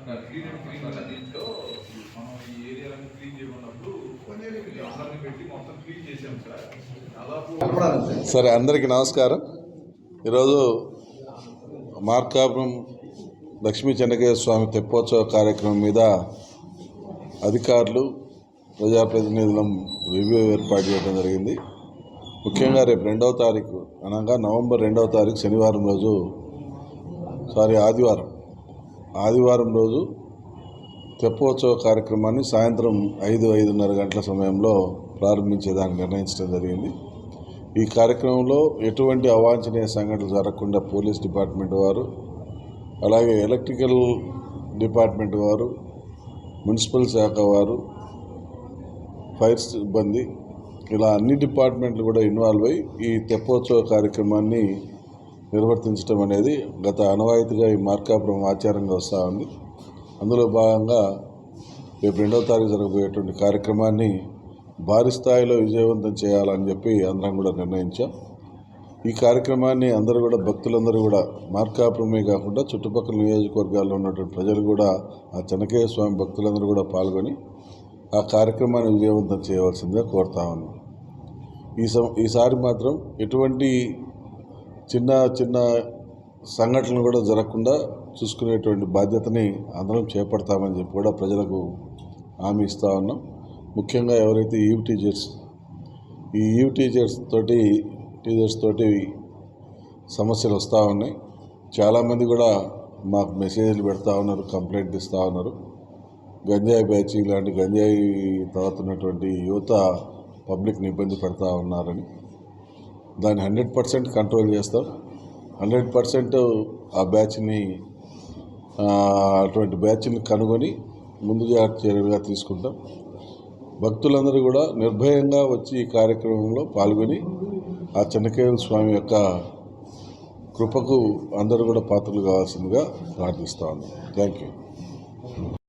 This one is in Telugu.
క్లీన్ అండ్ క్లీన్ అన్న దీంట్లో మనం ఈ ఏరియాలను క్లీన్ చేయమన్నప్పుడు అందరిని పెట్టి మొత్తం క్లీన్ చేసాం సార్. దాదాపు సరే, అందరికీ నమస్కారం. ఈరోజు మార్కాపురం లక్ష్మీ చెన్నకేశ్వర స్వామి తెప్పోత్సవ కార్యక్రమం మీద అధికారులు ప్రజాప్రతినిధులం రివ్యూ ఏర్పాటు చేయడం జరిగింది. ముఖ్యంగా రేపు 2వ తారీఖు అనగా నవంబర్ 2వ తారీఖు శనివారం రోజు ఆదివారం రోజు తెప్పోత్సవ కార్యక్రమాన్ని సాయంత్రం 5-5:30 గంటల సమయంలో ప్రారంభించేదానికి నిర్ణయించడం జరిగింది. ఈ కార్యక్రమంలో ఎటువంటి అవాంఛనీయ సంఘటనలు జరగకుండా పోలీస్ డిపార్ట్మెంట్ వారు, అలాగే ఎలక్ట్రికల్ డిపార్ట్మెంట్ వారు, మున్సిపల్ శాఖ వారు, ఫైర్ సిబ్బంది, ఇలా అన్ని డిపార్ట్మెంట్లు కూడా ఇన్వాల్వ్ అయ్యి ఈ తెప్పోత్సవ కార్యక్రమాన్ని నిర్వర్తించడం అనేది గత ఆనవాయితీగా ఈ మార్కాపురం ఆచారంగా వస్తూ ఉంది. అందులో భాగంగా రేపు 2వ తారీఖు జరగబోయేటువంటి కార్యక్రమాన్ని భారీ స్థాయిలో విజయవంతం చేయాలని చెప్పి అందరం కూడా నిర్ణయించాం. ఈ కార్యక్రమాన్ని అందరూ కూడా భక్తులందరూ కూడా మార్కాపురమే కాకుండా చుట్టుపక్కల నియోజకవర్గాల్లో ఉన్నటువంటి ప్రజలు కూడా ఆ చెన్నకేశ్వర స్వామి భక్తులందరూ కూడా పాల్గొని ఆ కార్యక్రమాన్ని విజయవంతం చేయవలసిందిగా కోరుతా ఉన్నాం. ఈసారి మాత్రం ఎటువంటి చిన్న సంఘటనలు కూడా జరగకుండా చూసుకునేటువంటి బాధ్యతని అందరం చేపడతామని చెప్పి కూడా ప్రజలకు హామీ ఇస్తూ ఉన్నాం. ముఖ్యంగా ఎవరైతే ఈవ్ టీచర్స్ తోటి సమస్యలు వస్తూ ఉన్నాయి. చాలామంది కూడా మాకు మెసేజ్లు పెడతా ఉన్నారు, కంప్లైంట్ ఇస్తూ ఉన్నారు. గంజాయి బ్యాచ్ ఇలాంటి గంజాయి తాగుతున్నటువంటి యువత పబ్లిక్ని ఇబ్బంది పెడతా ఉన్నారని, దాన్ని 100% కంట్రోల్ చేస్తాం. 100% ఆ బ్యాచ్ని అటువంటి బ్యాచ్ని కనుగొని ముందు జాగ్రత్త చర్యలుగా తీసుకుంటాం. భక్తులందరూ కూడా నిర్భయంగా వచ్చి ఈ కార్యక్రమంలో పాల్గొని ఆ చెన్నకేశ్వర స్వామి యొక్క కృపకు అందరూ కూడా పాత్రలు కావాల్సిందిగా ప్రార్థిస్తా ఉన్నాం. Thank you.